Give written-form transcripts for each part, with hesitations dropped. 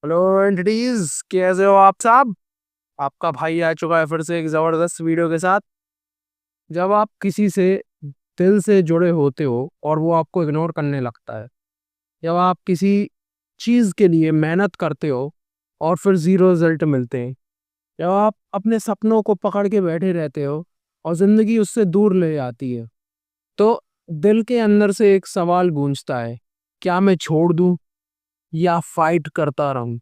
Hello entities, कैसे हो आप साहब। आपका भाई आ चुका है फिर से एक जबरदस्त वीडियो के साथ। जब आप किसी से दिल से जुड़े होते हो और वो आपको इग्नोर करने लगता है, जब आप किसी चीज के लिए मेहनत करते हो और फिर जीरो रिजल्ट मिलते हैं, जब आप अपने सपनों को पकड़ के बैठे रहते हो और जिंदगी उससे दूर ले जाती है, तो दिल के अंदर से एक सवाल गूंजता है, क्या मैं छोड़ दूं या फाइट करता रहूं।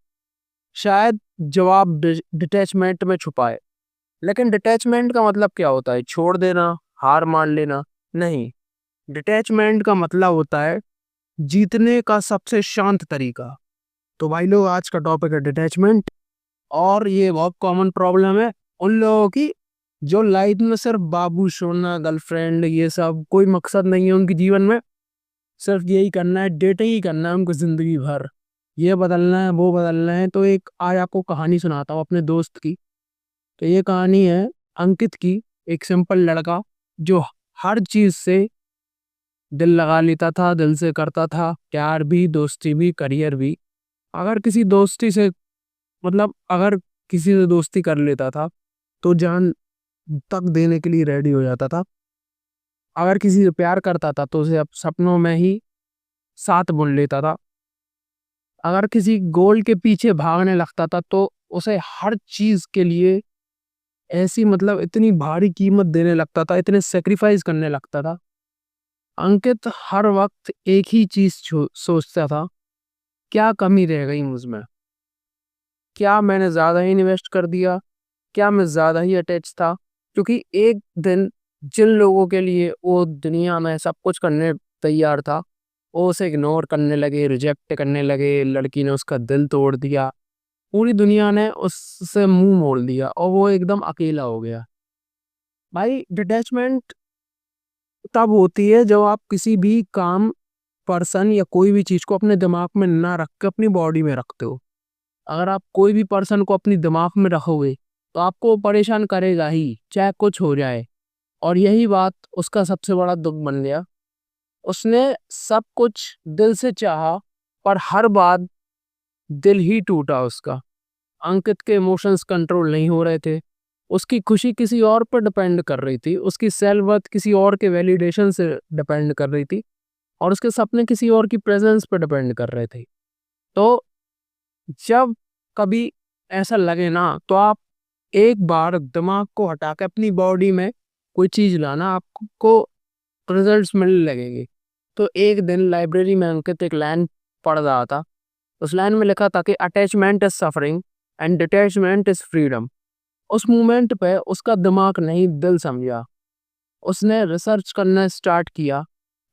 शायद जवाब डिटैचमेंट में छुपा है। लेकिन डिटैचमेंट का मतलब क्या होता है? छोड़ देना, हार मान लेना? नहीं। डिटैचमेंट का मतलब होता है जीतने का सबसे शांत तरीका। तो भाई लोग, आज का टॉपिक है डिटैचमेंट। और ये बहुत कॉमन प्रॉब्लम है उन लोगों की जो लाइफ में सिर्फ बाबू सोना, गर्लफ्रेंड, ये सब कोई मकसद नहीं है उनके जीवन में। सिर्फ यही करना है, डेटिंग ही करना है उनको जिंदगी भर। ये बदलना है, वो बदलना है। तो एक आज आपको कहानी सुनाता हूँ अपने दोस्त की। तो ये कहानी है अंकित की। एक सिंपल लड़का जो हर चीज से दिल लगा लेता था, दिल से करता था प्यार भी, दोस्ती भी, करियर भी। अगर किसी दोस्ती से अगर किसी से दोस्ती कर लेता था तो जान तक देने के लिए रेडी हो जाता था। अगर किसी से प्यार करता था तो उसे अब सपनों में ही साथ बुन लेता था। अगर किसी गोल के पीछे भागने लगता था तो उसे हर चीज के लिए ऐसी इतनी भारी कीमत देने लगता था, इतने सेक्रीफाइस करने लगता था। अंकित हर वक्त एक ही चीज सोचता था, क्या कमी रह गई मुझ में? क्या मैंने ज्यादा ही इन्वेस्ट कर दिया? क्या मैं ज्यादा ही अटैच था? क्योंकि एक दिन जिन लोगों के लिए वो दुनिया में सब कुछ करने तैयार था, वो उसे इग्नोर करने लगे, रिजेक्ट करने लगे। लड़की ने उसका दिल तोड़ दिया, पूरी दुनिया ने उससे मुंह मोड़ लिया और वो एकदम अकेला हो गया। भाई, डिटैचमेंट तब होती है जब आप किसी भी काम, पर्सन या कोई भी चीज को अपने दिमाग में ना रख के अपनी बॉडी में रखते हो। अगर आप कोई भी पर्सन को अपनी दिमाग में रखोगे तो आपको वो परेशान करेगा ही, चाहे कुछ हो जाए। और यही बात उसका सबसे बड़ा दुख बन गया। उसने सब कुछ दिल से चाहा, पर हर बात दिल ही टूटा उसका। अंकित के इमोशंस कंट्रोल नहीं हो रहे थे। उसकी खुशी किसी और पर डिपेंड कर रही थी, उसकी सेल्फ वर्थ किसी और के वैलिडेशन से डिपेंड कर रही थी, और उसके सपने किसी और की प्रेजेंस पर डिपेंड कर रहे थे। तो जब कभी ऐसा लगे ना, तो आप एक बार दिमाग को हटा के अपनी बॉडी में कोई चीज लाना, आपको रिजल्ट्स मिलने लगेंगे। तो एक दिन लाइब्रेरी में अंकित एक लाइन पढ़ रहा था। उस लाइन में लिखा था कि attachment is suffering and detachment is freedom. उस मोमेंट पे उसका दिमाग नहीं, दिल समझा। उसने रिसर्च करना स्टार्ट किया,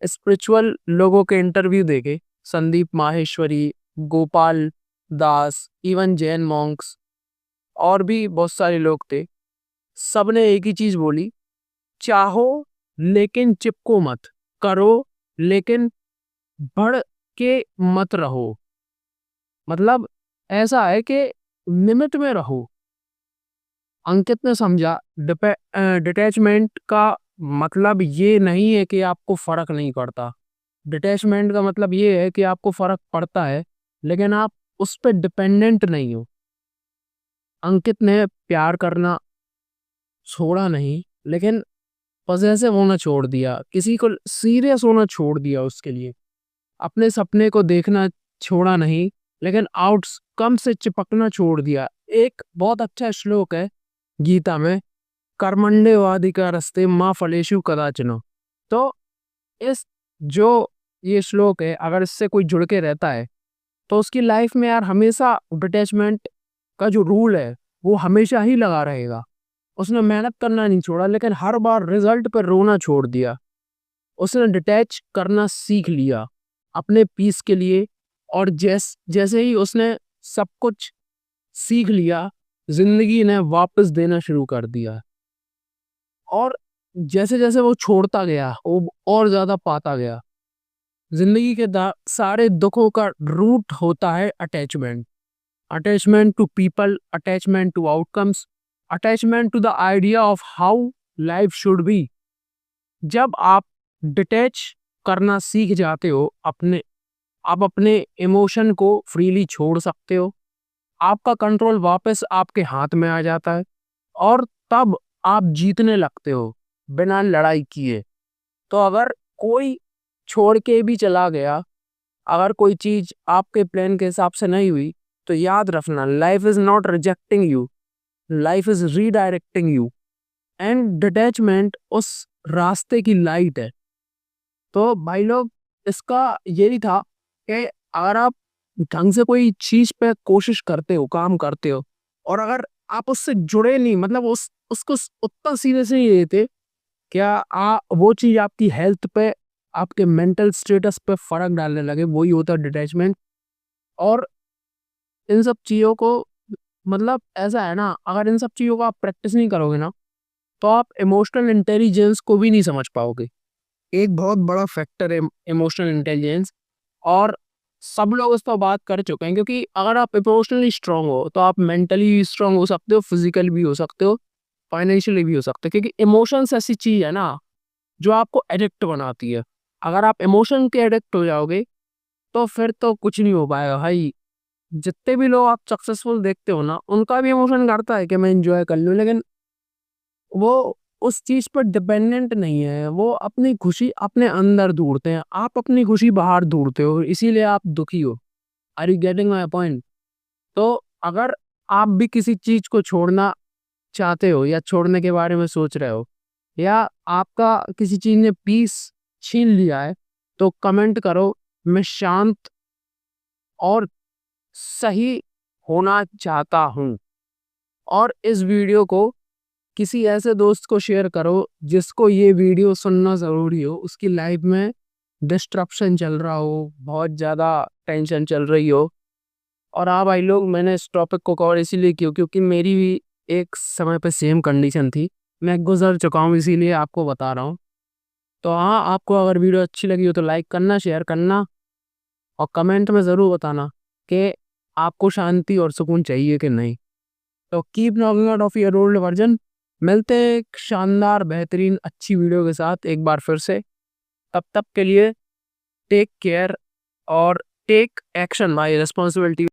स्पिरिचुअल लोगों के इंटरव्यू देखे, संदीप माहेश्वरी, गोपाल दास, इवन जैन मॉन्क्स, और भी बहुत सारे लोग थे। सबने एक ही चीज बोली, चाहो लेकिन चिपको मत, करो लेकिन बढ़ के मत रहो। मतलब ऐसा है कि लिमिट में रहो। अंकित ने समझा डिटैचमेंट का मतलब ये नहीं है कि आपको फर्क नहीं पड़ता। डिटैचमेंट का मतलब ये है कि आपको फर्क पड़ता है, लेकिन आप उस पर डिपेंडेंट नहीं हो। अंकित ने प्यार करना छोड़ा नहीं, लेकिन पजेसिव होना छोड़ दिया, किसी को सीरियस होना छोड़ दिया उसके लिए। अपने सपने को देखना छोड़ा नहीं, लेकिन आउटकम से चिपकना छोड़ दिया। एक बहुत अच्छा श्लोक है गीता में, कर्मण्य वाधिका रस्ते माँ फलेषु कदाचन। तो इस जो ये श्लोक है, अगर इससे कोई जुड़ के रहता है तो उसकी लाइफ में यार हमेशा डिटैचमेंट का जो रूल है वो हमेशा ही लगा रहेगा। उसने मेहनत करना नहीं छोड़ा, लेकिन हर बार रिजल्ट पर रोना छोड़ दिया। उसने डिटैच करना सीख लिया अपने पीस के लिए। और जैसे ही उसने सब कुछ सीख लिया, जिंदगी ने वापस देना शुरू कर दिया। और जैसे जैसे वो छोड़ता गया, वो और ज्यादा पाता गया। जिंदगी के सारे दुखों का रूट होता है attachment. Attachment to people, attachment to outcomes, attachment to the idea of how life should be. जब आप डिटैच करना सीख जाते हो, आप अपने इमोशन को फ्रीली छोड़ सकते हो। आपका कंट्रोल वापस आपके हाथ में आ जाता है और तब आप जीतने लगते हो बिना लड़ाई किए। तो अगर कोई छोड़ के भी चला गया, अगर कोई चीज आपके प्लान के हिसाब से नहीं हुई, तो याद रखना, life is not rejecting you, life is redirecting you. And detachment उस रास्ते की लाइट है। तो भाई लोग, इसका यही था कि अगर आप ढंग से कोई चीज पे कोशिश करते हो, काम करते हो, और अगर आप उससे जुड़े नहीं, मतलब उसको उतना सीरियस नहीं लेते, क्या वो चीज आपकी हेल्थ पे, आपके मेंटल स्टेटस पे फर्क डालने लगे, वही होता है डिटैचमेंट। और इन सब चीजों को, मतलब ऐसा है ना, अगर इन सब चीजों को आप प्रैक्टिस नहीं करोगे ना, तो आप इमोशनल इंटेलिजेंस को भी नहीं समझ पाओगे। एक बहुत बड़ा फैक्टर है इमोशनल इंटेलिजेंस, और सब लोग इस पर बात कर चुके हैं, क्योंकि अगर आप इमोशनली स्ट्रांग हो तो आप मेंटली स्ट्रांग हो सकते हो, फिजिकली भी हो सकते हो, फाइनेंशियली भी हो सकते हो, क्योंकि इमोशंस ऐसी चीज है ना जो आपको एडिक्ट बनाती है। अगर आप इमोशन के एडिक्ट हो जाओगे, तो फिर तो कुछ नहीं हो पाएगा भाई। जितने भी लोग आप सक्सेसफुल देखते हो ना, उनका भी इमोशन करता है कि मैं इंजॉय कर लूं, लेकिन वो उस चीज पर डिपेंडेंट नहीं है। वो अपनी खुशी अपने अंदर ढूंढते हैं, आप अपनी खुशी बाहर ढूंढते हो, इसीलिए आप दुखी हो। Are you getting my point? तो अगर आप भी किसी चीज को छोड़ना चाहते हो, या छोड़ने के बारे में सोच रहे हो, या आपका किसी चीज ने पीस छीन लिया है, तो कमेंट करो, मैं शांत और सही होना चाहता हूँ। और इस वीडियो को किसी ऐसे दोस्त को शेयर करो जिसको ये वीडियो सुनना ज़रूरी हो, उसकी लाइफ में डिस्ट्रप्शन चल रहा हो, बहुत ज़्यादा टेंशन चल रही हो। और हाँ भाई लोग, मैंने इस टॉपिक को कवर इसीलिए किया क्योंकि मेरी भी एक समय पे सेम कंडीशन थी, मैं गुजर चुका हूँ, इसीलिए आपको बता रहा हूँ। तो हाँ, आपको अगर वीडियो अच्छी लगी हो तो लाइक करना, शेयर करना, और कमेंट में ज़रूर बताना कि आपको शांति और सुकून चाहिए कि नहीं। तो keep knocking out of your old version. मिलते हैं एक शानदार बेहतरीन अच्छी वीडियो के साथ एक बार फिर से। तब तक के लिए टेक केयर और टेक एक्शन बाय रिस्पॉन्सिबिलिटी।